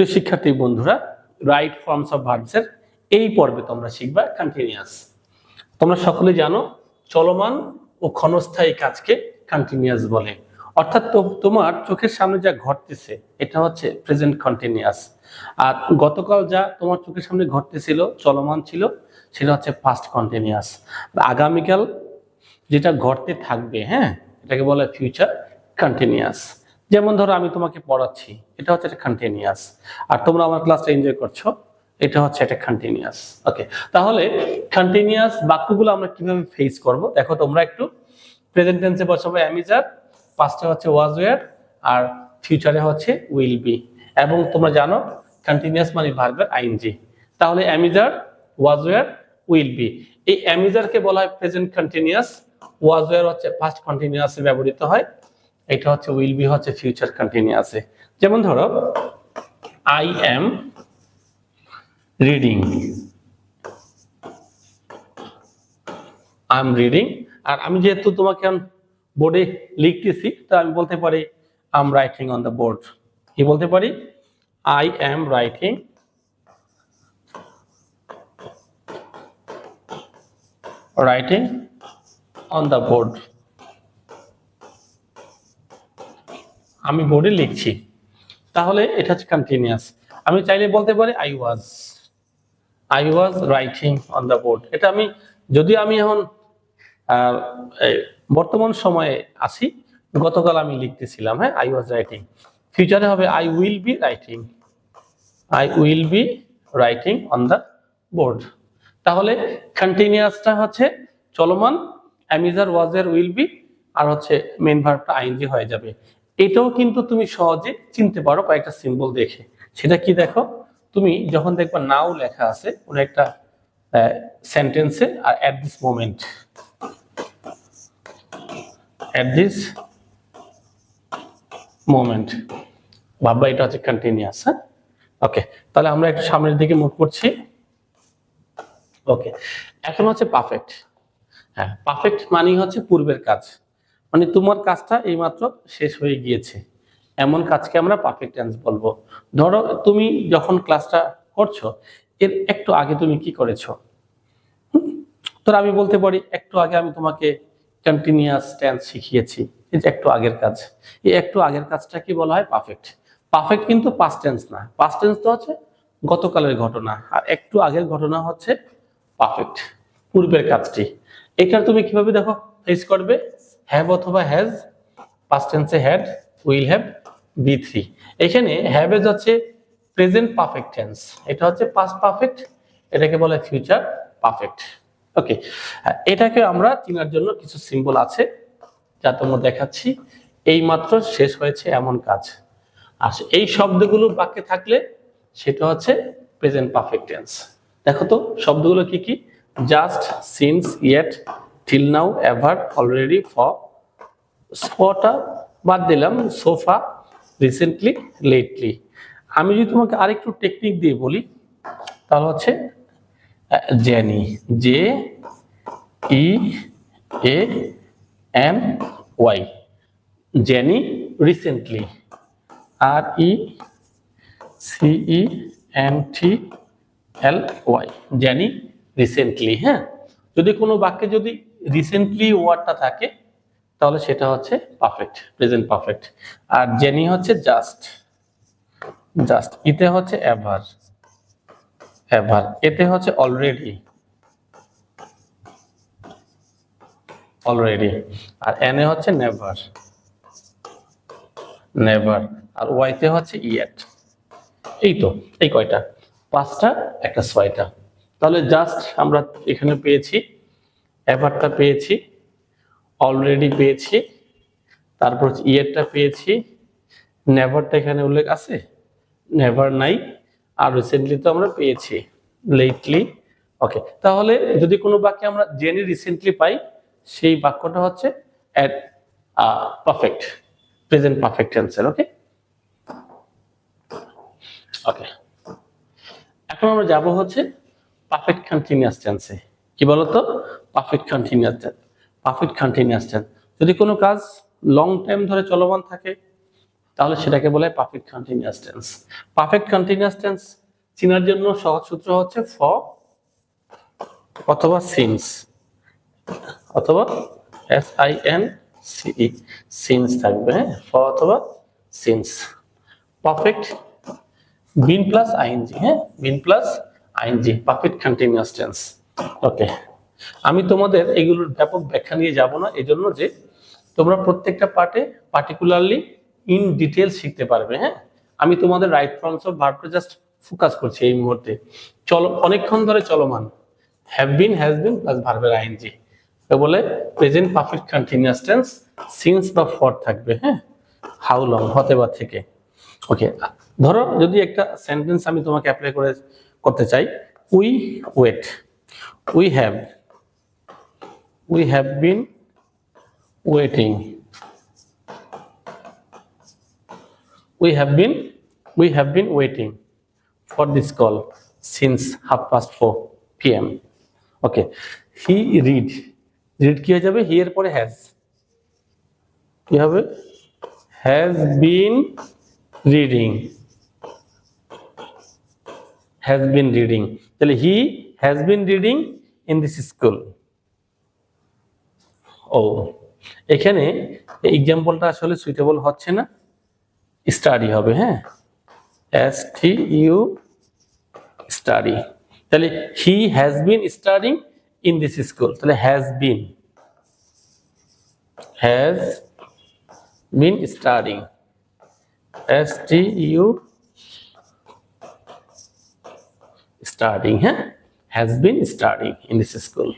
প্রিয় শিক্ষার্থী বন্ধুরা, রাইট ফর্মস অফ ভার্বস এর এই পর্বে তোমরা শিখবা কন্টিনিউয়াস। তোমরা সকলে জানো চলমান ও ক্ষণস্থায়ী কাজকে কন্টিনিউয়াস বলে। অর্থাৎ তোমার চোখের সামনে যা ঘটতেছে এটা হচ্ছে প্রেজেন্ট কন্টিনিউয়াস, আর গতকাল যা তোমার চোখের সামনে ঘটতেছিল চলমান ছিল সেটা হচ্ছে পাস্ট কন্টিনিউয়াস। আগামীকাল যেটা ঘটতে থাকবে, হ্যাঁ, এটাকে বলে ফিউচার কন্টিনিউয়াস। যেমন ধরো আমি তোমাকে পড়াচ্ছি, এটা হচ্ছে একটা কন্টিনিউয়াস, আর তোমরা আমার ক্লাসটা এনজয় করছো, এটা হচ্ছে একটা কন্টিনিউয়াস। ওকে, তাহলে কন্টিনিউয়াস বাক্যগুলো আমরা কিভাবে ফেস করব দেখো। তোমরা একটু প্রেজেন্ট টেন্সে বসাবো অ্যামিজার, পাস্টে হচ্ছে ওয়াজ ওয়্যার, আর ফিউচারে হচ্ছে উইল বি। এবং তোমরা জানো কন্টিনিউয়াস মানে ভার্বের আইএনজি। তাহলে am is are, was were, will be, এই অ্যামিজারকে বলা হয় প্রেজেন্ট কন্টিনিউয়াস, ওয়াজ ওয়্যার হচ্ছে পাস্ট কন্টিনিউয়াসে ব্যবহৃত হয়, এটা হচ্ছে উইল বি হচ্ছে ফিউচার কন্টিনিউয়াসে। যেমন ধরো I am reading, I am reading, আর আমি যেহেতু তোমাকে বোর্ডে লিখতেছি তো আমি বলতে পারি I am writing on the board. কি বলতে পারি? I am writing on the board, আমি বোর্ডে লিখছি। তাহলে এটা হচ্ছে কন্টিনিউয়াস। আমি চাইলে বলতে পারি I was writing on the board. এটা আমি যদি আমি এখন বর্তমান সময়ে আছি, গতকাল আমি লিখতেছিলাম, হ্যাঁ, আই ওয়াজ রাইটিং। ফিউচারে হবে I will be writing on the board. তাহলে কন্টিনিউয়াসটা হচ্ছে চলমান, অ্যামিজার, ওয়াজের, উইল বি, আর হচ্ছে মেইন ভার্বটা আইএনজি হয়ে যাবে। এটাও কিন্তু তুমি সহজে চিনতে পারো কয়েকটা সিম্বল দেখে। সেটা কি দেখো, তুমি যখন দেখবা নাও লেখা আছে কোন একটা সেন্টেন্সে, আর অ্যাট দিস মোমেন্ট ভাববা এটা হচ্ছে কন্টিনিউয়াস। হ্যাঁ, ওকে, তাহলে আমরা একটু সামনের দিকে মুভ করছি। ওকে, এখন হচ্ছে পারফেক্ট। হ্যাঁ, পারফেক্ট মানে হচ্ছে পূর্বের কাজ, মানে তোমার কাজটা এইমাত্র শেষ হয়ে গিয়েছে, এমন কাজকে আমরা পারফেক্ট টেন্স বলবো। ধরো তুমি যখন ক্লাসটা করছো এর একটু আগে তুমি কি করেছো, তো আমি বলতে পারি একটু আগে আমি তোমাকে কন্টিনিউয়াস টেন্স শিখিয়েছি, এটা একটু আগের কাজ। এই একটু আগের কাজটা কি বলা হয়? পারফেক্ট। পারফেক্ট কিন্তু পাস্ট টেন্স না, পাস্ট টেন্স তো হচ্ছে গতকালের ঘটনা, আর একটু আগের ঘটনা হচ্ছে পারফেক্ট, পূর্বের কাজটি। এটা তুমি কিভাবে দেখো ফেস করবে? হ্যাভ অথবা হ্যাজ, পাস্ট টেন্সে হ্যাড, উইল হ্যাভ, বি3। এখানে হ্যাভ এজ হচ্ছে প্রেজেন্ট পারফেক্ট টেন্স, এটা হচ্ছে পাস্ট পারফেক্ট, এটাকে বলে ফিউচার পারফেক্ট। ওকে, এটাকে আমরা চেনার জন্য কিছু সিম্বল আছে যা তোমরা দেখাচ্ছি। এই মাত্র শেষ হয়েছে এমন কাজ, আর এই শব্দগুলো বাক্যে থাকলে সেটা হচ্ছে প্রেজেন্ট পারফেক্ট টেন্স। দেখো তো শব্দগুলো কি কি? Just, since, yet, till now, ever, already, for. ফটা বাদ দিলাম, সোফা, রিসেন্টলি, লেটলি। আমি যদি তোমাকে আরেকটু টেকনিক দিয়ে বলি তাহলে হচ্ছে Jenny, J E A N Y, Jenny recently, R E C E N T L Y, Jenny recently. হ্যাঁ, যদি কোনো বাক্যে যদি রিসেন্টলি ওয়ার্ডটা থাকে তাহলে সেটা হচ্ছে পারফেক্ট, প্রেজেন্ট পারফেক্ট। আর জেনি হচ্ছে জাস্ট, ইতে হচ্ছে এভার, এতে হচ্ছে অলরেডি, আর এনে হচ্ছে নেভার, আর ওয়াইতে হচ্ছে ইয়েট। এই তো, এই কয়টা, পাঁচটা, একটা ছয়টা। তাহলে জাস্ট আমরা এখানে পেয়েছি, এভারটা পেয়েছি, অলরেডি পেয়েছি, তারপর ইয়েরটা পেয়েছি, নেভারটা এখানে উল্লেখ আছে, নেভার নাই, আর রিসেন্টলি তো আমরা পেয়েছি, লেটলি। ওকে, তাহলে যদি কোনো বাক্যে আমরা জেনি রিসেন্টলি পাই সেই বাক্যটা হচ্ছে পারফেক্ট, প্রেজেন্ট পারফেক্ট টেন্সের। ওকে, ওকে, এখন আমরা যাব হচ্ছে পারফেক্ট কন্টিনিউয়াস টেন্সে। কি বলতো? Perfect continuous tense. যদি কোনো কাজ লং টাইম ধরে চলমান থাকে তাহলে সেটাকে বলে perfect continuous tense. Perfect continuous tense চেনার জন্য সহজ সূত্র হচ্ছে ফর অথবা সিন্স, অথবা SINCE, সিন্স থাকবে, হ্যাঁ, ফর অথবা since. Perfect been plus ING, হ্যাঁ, been plus ING, perfect continuous tense. Okay, আমি তোমাদের এগুলোর ব্যাপক ব্যাখ্যা নিয়ে যাব না, এজন্য যে তোমরা প্রত্যেকটা পার্টে পার্টিকুলারলি ইন ডিটেল শিখতে পারবে। হ্যাঁ, আমি তোমাদের রাইট ফর্মস অফ ভার্বটা জাস্ট ফোকাস করছি এই মুহূর্তে। চলো, অনেকক্ষণ ধরে চলমান have been, has been plus ভার্বের আইএনজি, বলে present perfect continuous tense since বা ফর থাকবে। হ্যাঁ, হাউ লং, হতে বা থেকে। ওকে, ধরো যদি একটা সেন্টেন্স আমি তোমাকে অ্যাপ্লাই করতে চাই, we wait, we have been waiting, we have been waiting for this call since 4:30 PM. Okay, he read কি হয়ে যাবে, হি এর পরে হ্যাজ, কি হবে, has been reading, তাহলে he has been reading in this school. ও, এখানে এক্সাম্পলটা আসলে সুইটেবল হচ্ছে না, স্টাডি হবে। হ্যাঁ, STU, স্টাডি। তাহলে he has been studying in this school, তাহলে has been studying, STU studying, হ্যাঁ, has been studying in this school.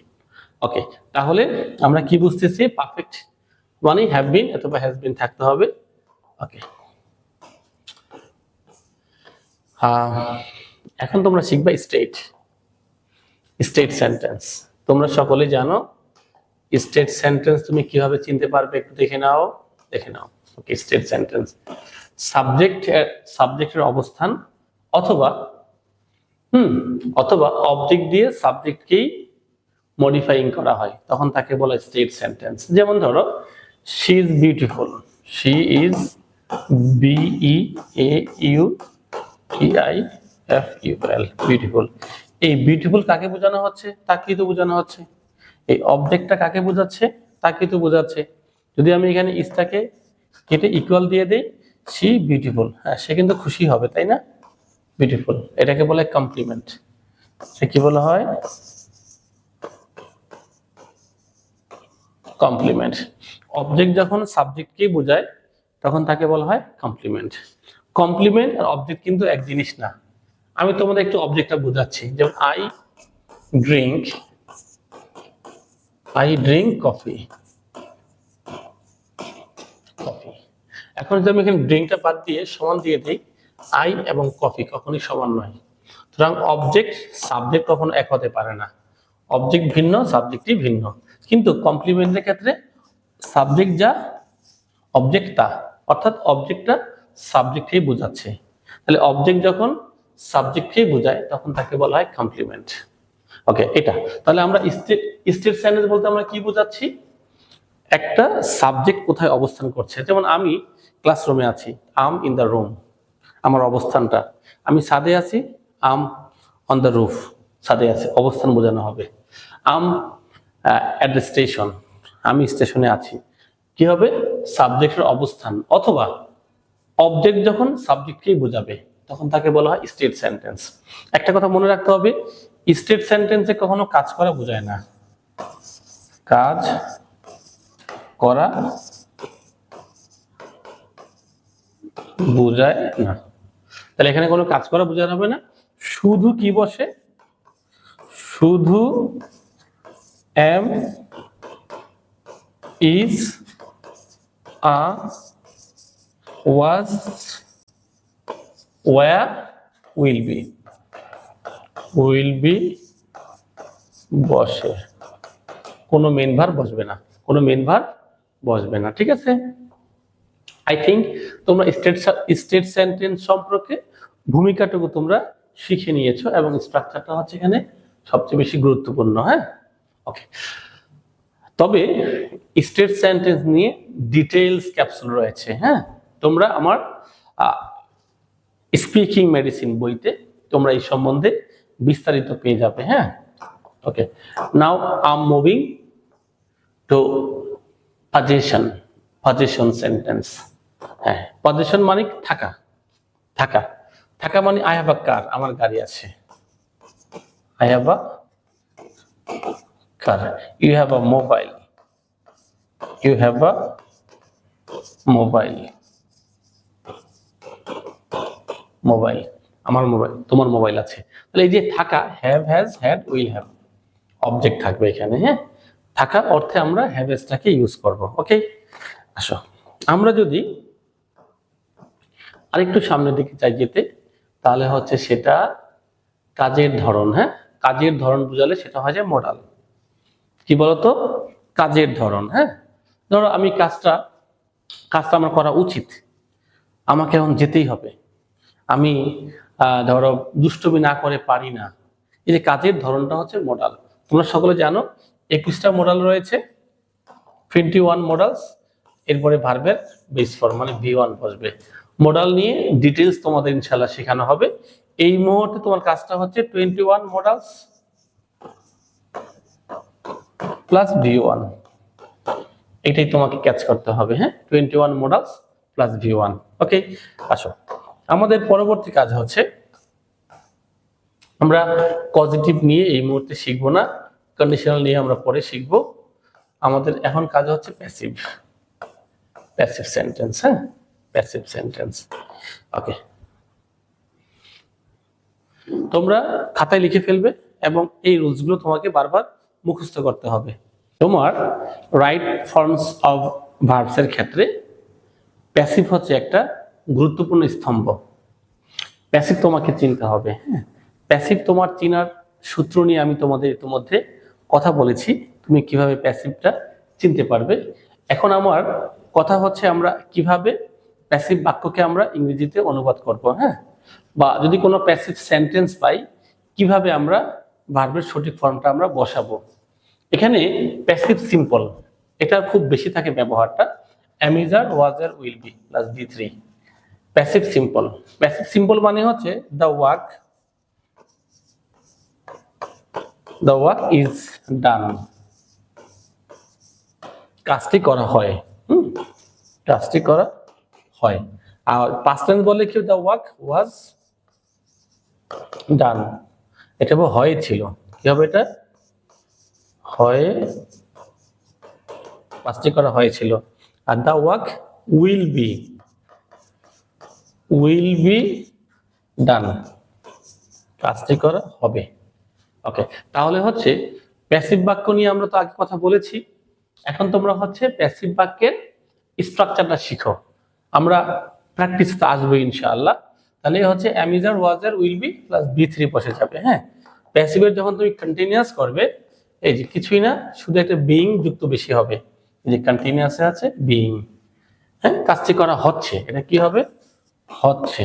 Okay, তাহলে আমরা কি বুঝতেছি, পারফেক্ট মানে হ্যাভ বিন অথবা হ্যাজ বিন থাকতে হবে। ওকে, এখন তোমরা শিখবা স্টেট সেন্টেন্স। তোমরা সকলে জানো স্টেট সেন্টেন্স তুমি কিভাবে চিনতে পারবে, একটু দেখে নাও। ওকে, স্টেট সেন্টেন্স সাবজেক্টের অবস্থান অথবা অবজেক্ট দিয়ে সাবজেক্টকেই মডিফাইং করা হয়, তখন তাকে বলা স্টেট সেন্টেন্স। যেমন ধরো, she is beautiful, she is BEAUTIFUL, beautiful. এই বিউটিফুল কাকে বোঝানো হচ্ছে, তাকেই তো বোঝানো হচ্ছে। এই অবজেক্টটা কাকে বোঝাচ্ছে, তাকেই তো বোঝাচ্ছে। যদি আমি এখানে ইজটাকে কেটে ইকুয়াল দিয়ে দেই, শি বিউটিফুল, হ্যাঁ, সে কিন্তু খুশি হবে, তাই না, বিউটিফুল। এটাকে বলে কমপ্লিমেন্ট। সে কি বলা হয়, কমপ্লিমেন্ট। অবজেক্ট যখন সাবজেক্টকেই বোঝায় তখন তাকে বলা হয় কমপ্লিমেন্ট। কমপ্লিমেন্ট আর অবজেক্ট কিন্তু এক জিনিস না। আমি তোমাদের একটু অবজেক্টটা বোঝাচ্ছি। যেমন আই ড্রিঙ্ক কফি। এখন যদি আমি এখানে ড্রিঙ্কটা বাদ দিয়ে সমান দিয়ে দিই, আই এবং কফি কখনোই সমান নয়। সুতরাং অবজেক্ট সাবজেক্ট কখনো এক হতে পারে না। অবজেক্ট ভিন্ন, সাবজেক্টই ভিন্ন। কিন্তু কমপ্লিমেন্টের ক্ষেত্রে সাবজেক্ট যা, অবজেক্ট তা, অর্থাৎ অবজেক্টটা সাবজেক্টকেই বোঝাচ্ছে। তাহলে অবজেক্ট যখন সাবজেক্টকেই বোঝায় তখন তাকে বলা হয় কমপ্লিমেন্ট। ওকে, এটা তাহলে আমরা স্টেট সেন্টেন্স বলতে আমরা কি বোঝাচ্ছি, একটা সাবজেক্ট কোথায় অবস্থান করছে। যেমন আমি ক্লাসরুমে আছি, আম ইন দ্য রুম, আমার অবস্থানটা। আমি ছাদে আছি, আম অন দ্য রুফ, ছাদে আছে, অবস্থান বোঝানো হবে। আম অ্যাট দ্য স্টেশন, আমি স্টেশনে আছি, কি হবে, সাবজেক্টের অবস্থান। অথবা অবজেক্ট যখন সাবজেক্টকেই বোঝাবে তখন তাকে বলা হয় স্টেট সেন্টেন্স। একটা কথা মনে রাখতে হবে, স্টেট সেন্টেন্সে কখনো কাজ করা বোঝায় না, কাজ করা বোঝায় না। তাহলে এখানে কোনো কাজ করা বোঝানো হবে না, শুধু কি বসে, শুধু am, is, are, was, where, will be বসে। কোনো মেন ভার্ব বসবে না, ঠিক আছে। আই থিঙ্ক তোমরা স্টেট সেন্টেন্স সম্পর্কে ভূমিকাটুকু তোমরা শিখে নিয়েছো এবং স্ট্রাকচারটা হচ্ছে এখানে সবচেয়ে বেশি গুরুত্বপূর্ণ। হ্যাঁ, ওকে। তবে স্টেট সেন্টেন্স নিয়ে ডিটেইলস ক্যাপসুল রয়েছে। হ্যাঁ, তোমরা আমার স্পিকিং মেডিসিন বইতে তোমরা এই সম্বন্ধে বিস্তারিত পেয়ে যাবে। হ্যাঁ, okay. Now I am moving to position sentence. হ্যাঁ, পজিশন মানে থাকা, থাকা, থাকা মানে আই হ্যাভ আ কার, আমার গাড়ি আছে। I have a car. You have a mobile, you have a mobile, mobile, আমার মোবাইল, তোমার মোবাইল আছে। তাহলে এই যে থাকা, have, has, had, will have, object থাকবে এখানে। হ্যাঁ, থাকা অর্থে আমরা হ্যাভেজটাকে ইউজ করব। ওকে, আসো আমরা যদি আরেকটু সামনের দিকে চাই যেতে, তাহলে হচ্ছে সেটা কাজের ধরন। হ্যাঁ, কাজের ধরন বুঝালে সেটা হয় যে মডাল। কি বলতো, কাজের ধরন। হ্যাঁ, ধরো আমি কাজটা আমার করা উচিত, আমাকে এখন যেতেই হবে, আমি ধরো দুষ্টুমি না করে পারি না। এই যে কাজের ধরনটা হচ্ছে মডাল। তোমরা সকলে জানো 21টা মডাল রয়েছে, 21 মডালস। এরপরে ভার্বের বেস ফর্ম মানে V1 বসবে। মডাল নিয়ে ডিটেলস তোমাদের ইনশাআল্লাহ শেখানো হবে। এই মুহূর্তে তোমার কাজটা হচ্ছে 21 মডালস প্লাস V1, এটাই তোমাকে ক্যাচ করতে হবে। হ্যাঁ, 21 মডালস প্লাস V1। ওকে, আসো আমাদের পরবর্তী কাজ হচ্ছে, আমরা পজিটিভ নিয়ে এই মুহূর্তে শিখবো না, কন্ডিশনাল নিয়ে আমরা পরে শিখবো। আমাদের এখন কাজ হচ্ছে প্যাসিভ, প্যাসিভ সেন্টেন্স। হ্যাঁ, প্যাসিভ সেন্টেন্স। ওকে, তোমরা খাতায় লিখে ফেলবে এবং এই রুলসগুলো তোমাকে বারবার মুখস্থ করতে হবে। তোমার রাইট ফর্মস অফ ভার্বস এর ক্ষেত্রে প্যাসিভ হচ্ছে একটা গুরুত্বপূর্ণ স্তম্ভ। প্যাসিভ তোমাকে চিনতে হবে। হ্যাঁ, প্যাসিভ তোমার চিনার সূত্র নিয়ে আমি তোমাদের ইতিমধ্যে কথা বলেছি, তুমি কিভাবে প্যাসিভটা চিনতে পারবে। এখন আমার কথা হচ্ছে আমরা কিভাবে প্যাসিভ বাক্যকে আমরা ইংরেজিতে অনুবাদ করব। হ্যাঁ, বা যদি কোনো প্যাসিভ সেন্টেন্স পাই, কিভাবে আমরা ভার্বের সঠিক ফর্মটা আমরা বসাবো। এখানে প্যাসিভ সিম্পল, এটা খুব বেশি থাকে ব্যবহারটা। am is are was are will be plus V3। Passive simple, passive simple মানে হচ্ছে the work is done, কাজটি করা হয়। কাজটি করা হয়। আর পাস্ট টেন্স বলে কি, the work was done, এটা হয়েছিল। কি হবে এটা, হয়, কাজটি করা হয়েছিল। আর the work will be done, কাজটি করা হবে। ওকে, তাহলে হচ্ছে প্যাসিভ বাক্য নিয়ে আমরা তো আগে কথা বলেছি। এখন তোমরা হচ্ছে প্যাসিভ বাক্যের স্ট্রাকচারটা শিখো, আমরা প্র্যাকটিস তো আসবে ইনশাআল্লাহ। তাহলে হচ্ছে am is are was are will be plus V3 বসে যাবে। হ্যাঁ, প্যাসিভের যখন তুমি কন্টিনিউয়াস করবে, এই যে কিছুই না, শুধু একটা বিইং যুক্ত বেশি হবে। এই যে কন্টিনিউয়াসে আছে বিইং। হ্যাঁ, কাজটি করা হচ্ছে, এটা কি হবে, হচ্ছে,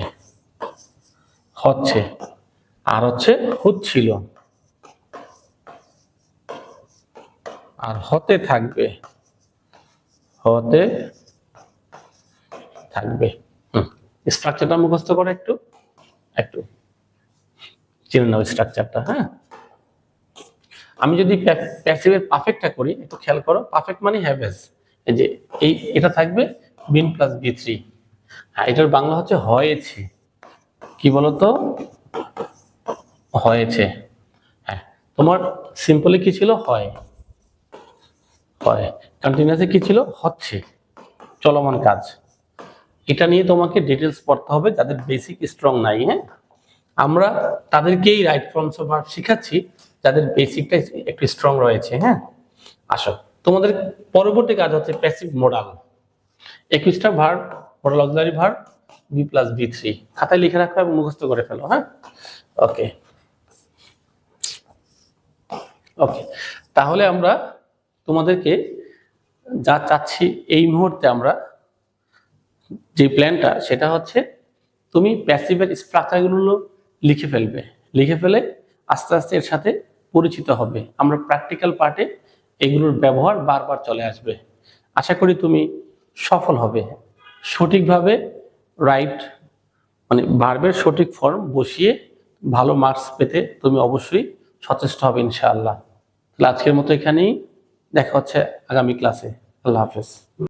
হচ্ছে। আর হচ্ছে হচ্ছিল, আর হতে থাকবে, হতে থাকবে। স্ট্রাকচারটা মুখস্থ করে একটু একটু চিনে নাও স্ট্রাকচারটা। হ্যাঁ, আমি যদি প্যাসিভের পারফেক্টটা করি, একটু খেয়াল করো। পারফেক্ট মানে হ্যাভ হ্যাজ, এই যে এটা থাকবে বিন প্লাস V3। হ্যাঁ, এটার বাংলা হচ্ছে হয়েছে। কি বলতো, হয়েছে। হ্যাঁ, তোমার সিম্পলি কি ছিল, হয়, হয়। কন্টিনিউয়াসে কি ছিল, হচ্ছে, চলমান কাজ। এটা নিয়ে তোমাকে ডিটেলস পড়তে হবে যাদের বেসিক স্ট্রং নাই। হ্যাঁ, আমরা তাদেরকেই রাইট ফর্মস অফ ভার্ব শিখাচ্ছি যাদের বেসিকটা একটু স্ট্রং রয়েছে। হ্যাঁ, আসো তোমাদের পরবর্তী কাজ হচ্ছে প্যাসিভ মডাল। 21টা verb, modal auxiliary verb, V plus V3 খাতায় লিখে রাখো এবং মুখস্থ করে ফেলো। হ্যাঁ, ওকে ওকে। তাহলে আমরা তোমাদেরকে যা চাচ্ছি এই মুহূর্তে, আমরা যে প্ল্যানটা, সেটা হচ্ছে তুমি প্যাসিভের স্ট্রাকচারগুলো লিখে ফেলবে। লিখে ফেলে আস্তে আস্তে এর সাথে পরিচিত হবে। আমরা প্র্যাকটিক্যাল পার্টে এগুলোর ব্যবহার বারবার চলে আসবে। আশা করি তুমি সফল হবে সঠিকভাবে রাইট মানে ভার্বের সঠিক ফর্ম বসিয়ে ভালো মার্কস পেতে তুমি অবশ্যই সচেষ্ট হবে ইনশাআল্লাহ। তাহলে আজকের মতো এখানেই, দেখা হচ্ছে আগামী ক্লাসে। আল্লাহ হাফেজ।